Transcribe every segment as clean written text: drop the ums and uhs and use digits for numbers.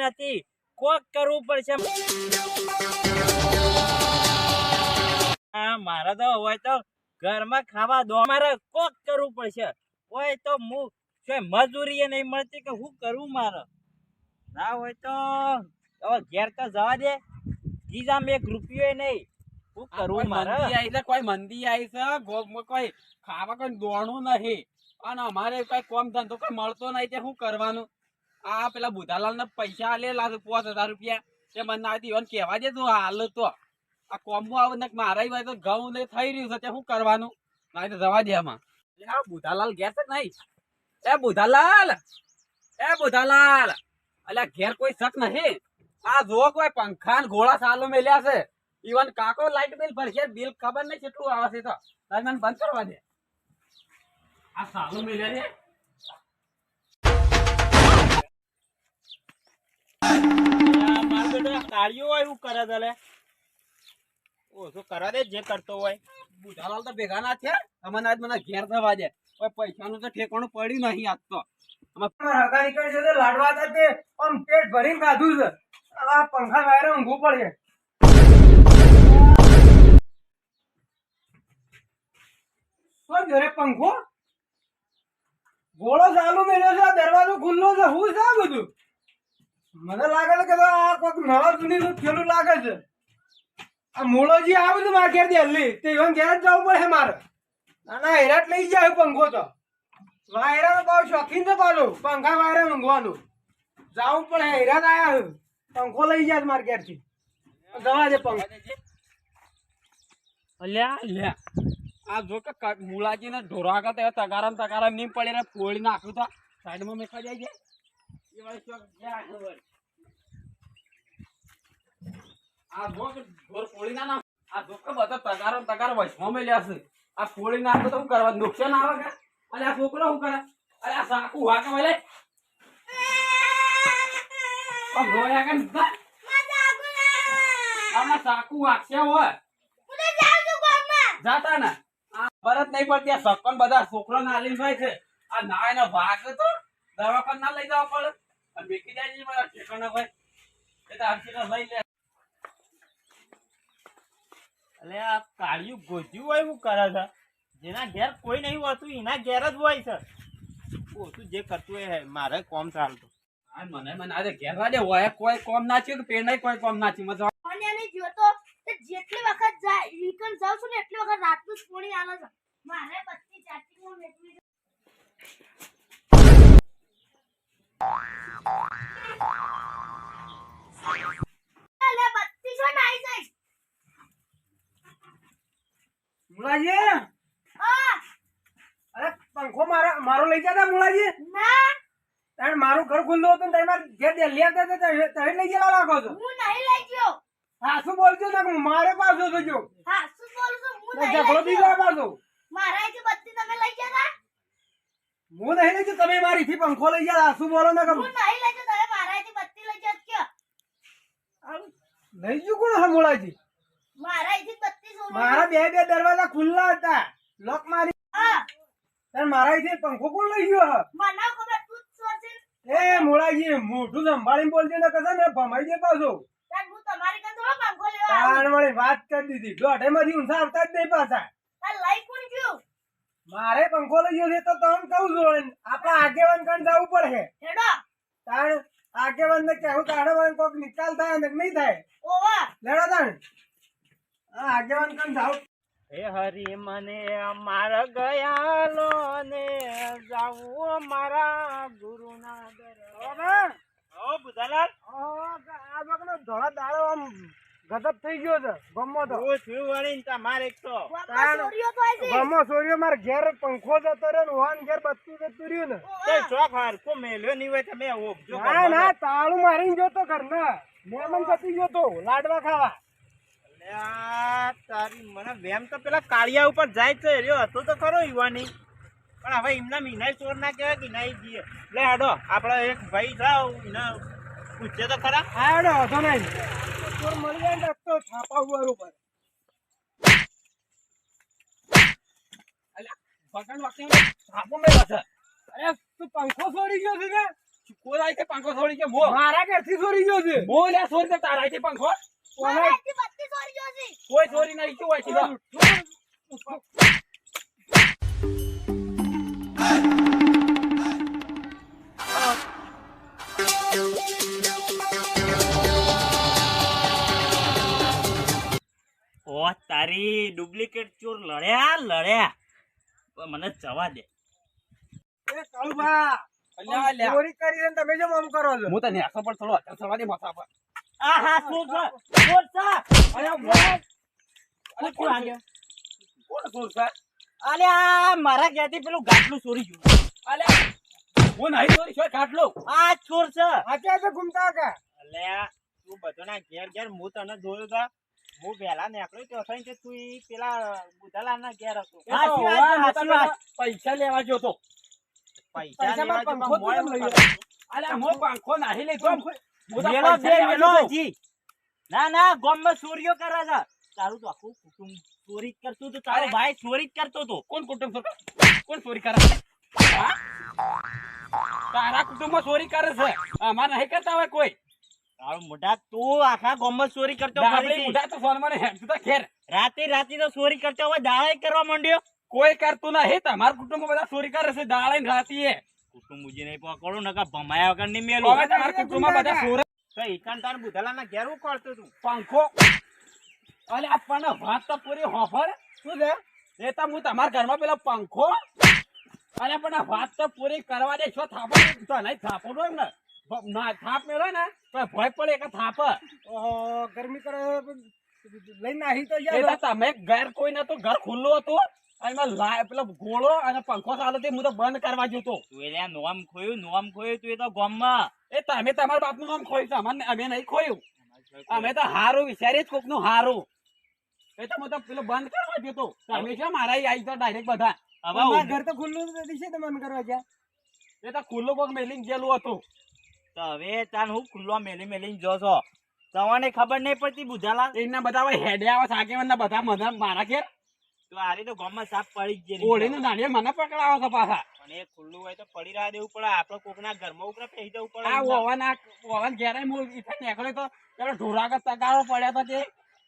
નથી, કોક કરવું પડશે. મારે તો હોય તો ઘરમાં ખાવા દો, મારે કોક કરવું પડશે. હોય તો હું મજૂરી નહીં મળતી કે હું કરું? મારે ના હોય તો હવે ઘેર તો જવા દે. ગીજામાં 1 રૂપિયો નહીં. શું કરવું મારે? કોઈ મંદી આવી છે, કોઈ ખાવા કોઈ દોણું નહીં, અને અમારે કઈ કામ ધંધો કોઈ મળતો નહીં. તે શું કરવાનું? આ પેલા બુધાલાલ ને પૈસા આલે લાગે 5000 રૂપિયા. તે મને ના દીવાન કહેવા દે તો હાલ તો આ કોમ્બો આવે ને મારા હોય તો ઘઉં ને થઈ રહ્યું છે. તે શું કરવાનું? ના તો જવા દે આમાં. બુધાલાલ ઘેર છે નહીં? એ બુધાલાલ, અલ્યા ઘેર કોઈ શક નહીં. આ જો કોઈ પંખા ઘોડા સાલો મેલ્યા છે. ઈવન કાકો લાઈટ બિલ ભરશે, બિલ ખબર નહીં કેટલું આવે છે. તો મને બંધ કરવા દે. આ સાલો મેલ્યા છે. એવું કરે છે, ઓછું કરા દે જે કરતો હોય. બુધાલાલ તો ભેગા ના છે. અમને આજ મને ઘેર થવા દે. કોઈ પૈસાનું તો ઠેકાણું પડ્યું નહીં આજ તો. લાડવા હતા તે આમ પેટ ભરીને ખાધું છે. આ પંખા વાયરે ઊંઘવું પડે. શું ઘરે પંખો ગોળો ચાલુ મેલ્યો છે, દરવાજો ખુલ્લો છે. હું છે બધું? મને લાગે છે કે આ કોઈક નવા જૂની નું ખેલું લાગે છે. આ મૂળોજી આવે છે મારે ઘેર દિલ્હી, તે ઇવન ઘેર જ જવું પડે મારે. ના હેરાટ લઈ જાય પંખો તો. વાયરા તો બહુ શોખીન છે પાછું પંખા વાયરે ઊંઘવાનું. જવું પડે. હેરાત આયા પંખો લઈ જાય મારે ઘેર થી. જવા દે પંખો. અલ્યા આ જો કે મુલાજી ને ઢોરા કરતા તગારા નીમ પડી ને ફોડી નાખ્યું તો સાઈડમાં મેખા જાય છે. આ જો કે ઢોર ફોડી ના નાખ. આ જો કે બધા તગારો વચમાં મેલ્યા છે. આ ફોડી નાખો તો શું કરવા? નુકસાન આવે કે? અલે આ છોકરો શું કરે? અલે આ સાકુ વાકે વલે રોયા કે આમાં સાકુ વાગશે હોય જાતા ને આ બરત નહીં પડતી. આ સક્કન બધા છોકરા ના આલીન ભાઈ છે. આ નાય ને ભાગ તો દવાખાને ના લઈ જવા પડે. અને બેકી જાય છે મારા ઠેકાણા ભાઈ. એ તો આખી લઈ લે. એટલે આ કાળિયું ગોજ્યું હોય એવું કરે છે. જેના ઘેર કોઈ નહીં હોતું એના ઘેર જ હોય છે. ઓછું જે કરતું હોય મારે કોમ ચાલતું. મને આજે ઘેર વાજે હોય કોઈ કોમ નાચ્યું કે પેન કોઈ કોમ નાચ્યું. મજા જેટલી વખત જાય નીકળ જાઉં છું ને એટલી વખત રાતનું જ પોણી આવે છે. મારે બત્તી ચાટીમાં મેકવી અલે બત્તી જો નાઈ જાય. મુલાજી હા અરે પંખો મારો લઈ જતા મુલાજી. ના તારે મારું ઘર ખુલ્લું હતું ને તમે ઘેર દિલ્હી હતા તો તમે લઈ ગયેલા લાગો છો. હું નહીં લઈ ગયો. હા શું બોલજો ને મારે પાછો થજો. હા શું બોલું છું? હું નહીં ઝઘડો લઈ બીજો ગયો. પાછો મારાથી બત્તી તમે લઈ ગયા હતા? હું નહીં લઈ ગયો. તમે મારીથી પંખો લઈ ગયા. શું બોલો ને હું નહીં લઈ ગયો. તમે મારાથી બત્તી લઈ ગયા કે લઈ ગયું કોણ? હા મુલાજી મારાથી બત્તી શું? મારા બે દરવાજા ખુલ્લા હતા. લોક મારી હા મારાથી પંખો કોણ લઈ ગયો? મને ખબર તું જ સોચે. એ મુલાજી મોઢું સંભાળીને બોલજો ને કદા ને ભમાઈ દે પાછો. હું તમારી કાન થોડો પંખો લેવા આવું. તાણ વાત કરી દીધી. દોઢેમાંથી ઊંધા આવતા જ નહીં પાછા. આ લઈ કોણ ગયું? મારે પંખો લઈ ગયો છે તો તમે કહું છું આપડા આગેવાન કણ જવું પડે. હેડો તાણ આગેવાન ને કેવું કાઢવાનું કોક નિકાલ થાય ને નહીં થાય. ઓવા લેડો તાણ આગેવાન કણ જાવ. હે હરી મને મારા ગયાલો ને જાવું મારા ગુરુના દરબાર. ઓ બુધાલાલ આ વખતે ધોળા દાડો આમ ગજબ થઈ ગયો છે. ગમો તો છું વળીને તમારે એક તો ચોરીઓ તો આવી ગમો સોર્યો મારે ઘેર પંખો જતો રહ્યો ને વાન ઘેર બત્તું જતું રહ્યું ને. તે ચોક હારકો મેલ્યો નહીં હોય તમે ઓગજો. ના તાળું મારીને જોતો ઘરના મહેમાન પતી ગયો તો લાડવા ખાવા. તારી મને વેમ તો પેલા કાળિયા ઉપર જાય છે. રહ્યો હતો તો ખરો યુવાની, પણ હવે એમના મીનાઈ ચોર ના કહેવાય કે નાઈ જઈએ. લે હાડો આપડે એક ભાઈ જાવ એને પૂછે તો ખરા. હા હેડો વાંધો નહીં. ચોર મળી જાય ને તો છાપા ઉપર ઉપર પકડ વખતે છાપો મેળો છે. અરે તું પંખો છોડી ગયો છે કે કોઈ આઈ કે પંખો છોડી કે મો મારા ઘરથી ચોરી ગયો છે મો લે છોડી દે તારા આઈ પંખો મારા આઈથી બત્તી ચોરી ગયો છે. કોઈ છોરી નહીં શું હોય સીધા ઓ તારી ડુપ્લિકેટ ચોર લડ્યા પણ મને જવા દે. એ કાળુભા અલ્યા લ્યા ચોરી કરી છે ને તમે જેમ આમ કરો છો હું તને આસો પર થોડો અત્યારે સવા દે માથા પર આ હા ચોર છે અરે અરે કોણ આવ્યો કોણ ચોર છે અલ્યા મારા ઘેરથી પેલું ગાટલું ચોરી ગયું. અલે હું નહીં ચોરી છો કાટલો આ ચોર છે. આચે આચે ઘૂમતા હતા અલ્યા તું બધાના ઘેર હું તને જોયો તા. હું પહેલા નીકળ્યો તો થઈ કે તું ઈ પેલા બુધાલાલના ઘેર હતો. એ તો હોવા, હું તને પૈસા લેવા ગયો તો પૈસા પૈસા લેવા મારા તો પંખો મોય તો લઈ મોય લો. અલે મો પંખો નાહી લેતો હું તો મેલો પૈસા બે લેવા મેલો ગયો તો. હજી. ના ગામમાં ચોરીઓ કરે છે. તારું તો આખું કુટુંબ ચોરી જ કરતું હતું. તારો અરે. ભાઈ ચોરી જ કરતો હતો. કોણ કુટુંબ છે કોણ ચોરી કરે છે? હા? તારા કુટુંબમાં ચોરી કરે છે અમાર નહીં કરતા હોય કોઈ તારો મોઢા તું આખા ગામમાં ચોરી કરતો આપણે ફરીથી. મોઢા તો ફોનમાં ને હેડ તો ઘેર રાતે તો ચોરી કરતો હોય દાળે કરવા માંડ્યો. કોઈ કરતું નહીં તમારા કુટુંબમાં બધા ચોરી કરે છે દાળે ને રાતીએ કુટુંબ ઉજી નહીં પકડો નકા ભમાયા વગર નહીં મેલું. હવે તમારા કુટુંબમાં બધા ચોર તો ઈકાન તાર બુધાલાલના ઘેર હું કરતો તું. પંખો અલે આપણને વાત તો પૂરી હોફળ શું છે એ તો હું તમારા ઘરમાં પેલો પંખો અને પણ વાત તો પૂરી કરવા દે છો થાપો તો નહીં થાપો હોય ને ના થાપ મેળો ને તો ભય પડે કે થાપ ઓહો ગરમી કરે લઈને આવી તો એ યાર તો તમે ઘર કોઈ નતું ઘર ખુલ્લું હતું અને એમાં પેલો ગોળો અને પંખો ચાલુ તે હું તો બંધ કરવા જતો તું એટલે નોમ ખોયું તું એ તો ગામમાં. એ તમે તમારા બાપનું નામ ખોયું છે અમે નહીં ખોયું અમે તો હારું વિચારીએ જ કોકનું હારું એ તો હું તો પેલો બંધ કરવા જતો તમે છે મારા આવી તો ડાયરેક્ટ બધા હવે અમારા ઘર તો ખુલ્લું નથી છે તમને કરવા ગયા એ તો ખુલ્લું કોક મેલીને ગયેલું હતું તો હવે તાન હું ખુલ્લો મેલીને જો છો. તમને ખબર નહીં પડતી બુધાલાલ. એના બધા હવે હેડે આવે સાકેવાના બધા મને મારા ઘેર તો આરી તો ગામમાં સાપ પડી જ ઓળીને દાંડીએ મને પકડાવો છે પાછા પણ એ ખુલ્લું હોય તો પડી રહ્યા દેવું પડે. આપણે કોકના ઘરમાં ઉપરા પહેરી દેવું પડે. આ ઓવન ઘેરે હું ઈથે નીકળ્યો તો પેલો ઢોરાગત તગારો પડ્યો તો તે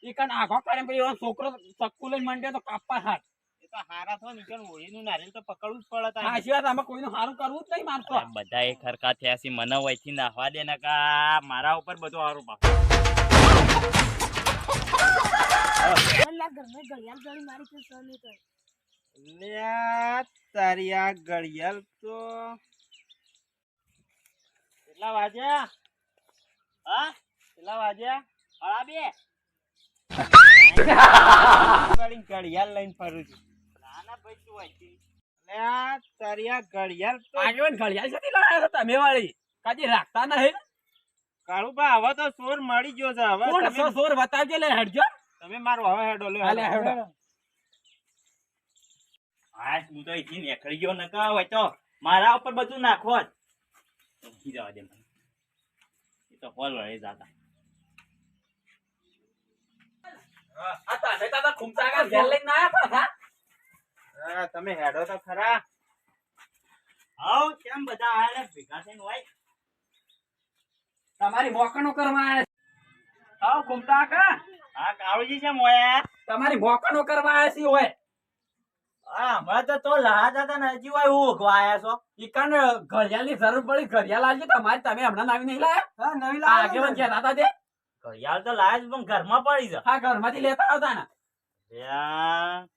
ઈકન આખો કરે પછી એવો છોકરો ચક્કુ લઈને મંડ્યો તો કાપવા હાથ એ તો હારા થો ને ઓળીનું નારિયેલ તો પકડવું જ પડે તારે. આ સિવાય અમે કોઈનું સારું કરવું જ નહીં માનતો બધા એ ખરખા થયા છે. મને વહીથી નાખવા દે ને કા મારા ઉપર બધું હારું પાક. અલ્લા ઘરમાં ઘડિયાળ ઘડી મારી તો સહન નહીં કરે. લ્યા તારી આ ઘડિયાળ તો કેટલા વાગ્યા? હા કેટલા વાગ્યા? હા બે ઘડિયાળ લઈને ફરું છું. નાના ભાઈ શું હોય છે? લ્યા તારી આ ઘડિયાળ તો આગેવાન ઘડિયાળ જતી લાવ્યા છો તમે વાળી કાજી રાખતા નહીં કાળુભા હવે તો ચોર મળી ગયો છે. હવે કોણ તમે- સોર બતાવજો લે હેડજો તમે મારો હવે હેડો લે હાલે હેડો હા હું તો અહીંથી નીકળી ગયો નકા હોય તો મારા ઉપર બધું નાખો જ. ઊંઘી જવા દે મને. એ તો હોલ વળે જાતા. આ તમે તાતા ખુમસાગા ઘેર લઈને આયા પાછા હા તમે હેડો તો ખરા. હાઉ કેમ બધા આયા ભેગા થઈને હોય? તમારી મોકણો કરવા આયા હાવ ખુમતા કા હા કાળુજી છે મોયા. તમારી મોકણો કરવા આયા સી હોય હા હમણાં તો લડા જતા ને હજી હોય હું ઊંઘવા આયા છો. ઈકન ઘડિયાળની જરૂર પડી ઘડિયાળ આવજો તમારે તમે હમણાં નવી નહીં લાયા હા નવી આ આગેવાન લાવ કહેતા હતા તે ઘડિયાળ તો લાયા જ પણ ઘરમાં પડી છે. હા ઘરમાંથી લેતા આવતા ને લ્યા,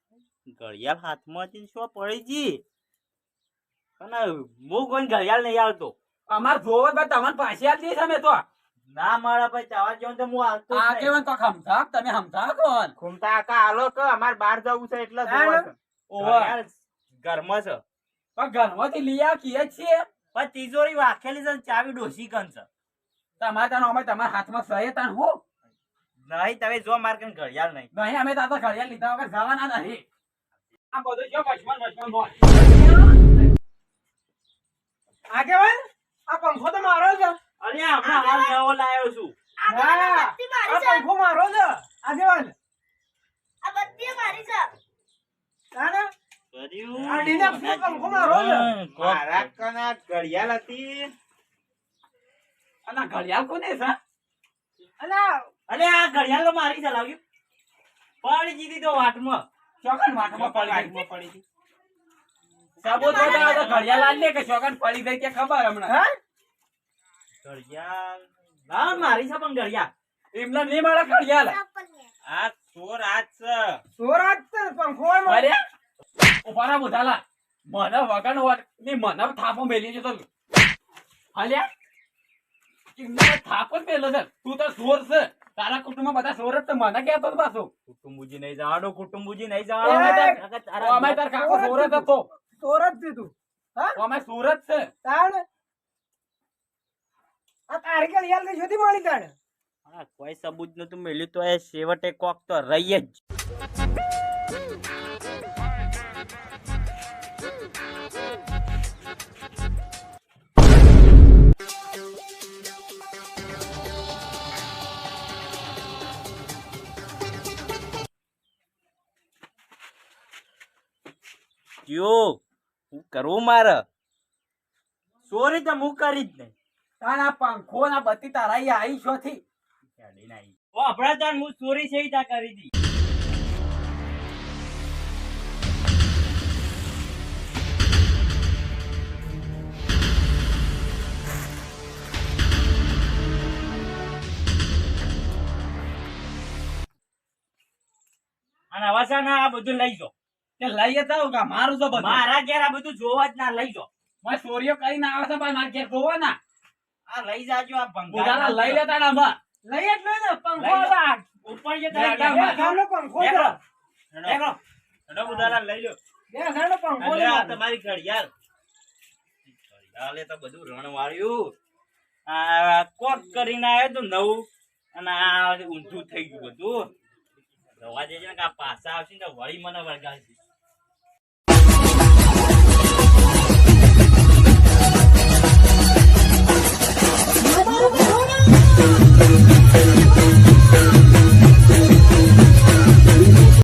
ઘડિયાળ હાથમાંથી શું પડી જી? પણ હું કોઈ ઘડિયાળ નહીં આવતો. અમાર જોવો જ તમને પાછી આપી દઈશ અમે તો ના મારા ભાઈ ચાવા જેવું તો હું આવતો જ નહીં. આગેવાન તો સમજાવ તમે સમજાવ કોણ ઘૂમતા આકા આલો કે અમાર બહાર જવું છે એટલે હા, જોવા છે. ઓવા ઘડિયાળ ઘરમાં છે પણ ઘરમાંથી લઈ આવ કીએ છીએ પણ તિજોરી વાખેલી છે ને ચાવી ડોસી કન છે. તમારે તાનો અમે તમારા હાથમાં સહી તાન હું નહીં તમે જો માર કન ઘડિયાળ નહીં. નહીં અમે તાતા ઘડિયાળ લીધા વગર જવાના નહીં આ બધું જો મચમન આગેવાન આ પંખો તો મારો છે અલ્યા હમણાં હાલ નવો લાવ્યો છું. આગળ હા, બત્તી મારી આ છે. પંખો મારો છે આગેવાન આ બત્તી મારી છે. તાને કર્યું. આ ડીના પંખો મારો છે મારા કન આ ઘડિયાળ હતી અને આ ઘડિયાળ કોને છે અને આ અલે આ ઘડિયાળ તો મારી ચલાવ્યું પડી જીધી તો વાટમાં ચોકન વાટમાં પડી ગઈ પડી ગઈ સાબુત બતાવો તો ઘડિયાળ આલે કે ચોકન પડી ગઈ કે ખબર હમણાં હા ઘડિયાળ ના મારી છે પણ ઘડિયાળ એમને નહીં મળે ઘડિયાળ આ ચોર આજ છે સોરાજ છે પંખો હોય મારે. અરે ઉભા રહો બુધાલા મને વગર ની મને થાપો મેલી છે તો હાલ્યા એમને થાપો જ મેલો છે તું તો ચોર છે તારા કુટુંબમાં બધા ચોર જ છે મને કહેતો જ પાછો કુટુંબુજી નહીં જવાનો કુટુંબુજી નહીં અમે તાર કાકો ચોર જ હતો સોરજ છે તું અમે ચોર જ છે તાણ આ તારી ઘડિયાળ કઈ શોધી મળી તાણ હા કોઈ સબૂત નતું મેલ્યું તો એ છેવટે કોક તો રહી જ કયો હું કરવું મારે ચોરી તો હું કરી જ નહીં તારા પંખો ના બત્તી તારા અહીં આવી છોથી ઓ આપણા તાર હું ચોરી છે ઈ તા કરી દી અને હવે છે ને આ બધું લઈ જાઓ કે લઈએ જાવ કે મારું તો બધું મારા ઘેર આ બધું જોવા જ ના લઈ જાઓ મેં ચોરીઓ કરીને આવે છે ભાઈ મારે ઘેર જોવો ના આ લઈ જાજો આ બુધાલા ભંગાર લઈ લેતા ને આમાં લઈ જ લઈ ને પંખો લઈ લો. બાગ ઉપર જે બે તારી હજાર ઘેર ગામનો પંખો છે દેખો. હેડો. હેડો બુધાલા લઈ લો 2000 નો પંખો અલે છે આ મારે. તમારી ઘડિયાળ ઘડિયાળે તો બધું રણ વાળ્યું આ કોક કરીને આવ્યો તો નવું અને આ ઊંધું થઈ ગયું બધું રવા દેજો ને કે આ પાછા આવશે ને તો વળી મને વળગાડશે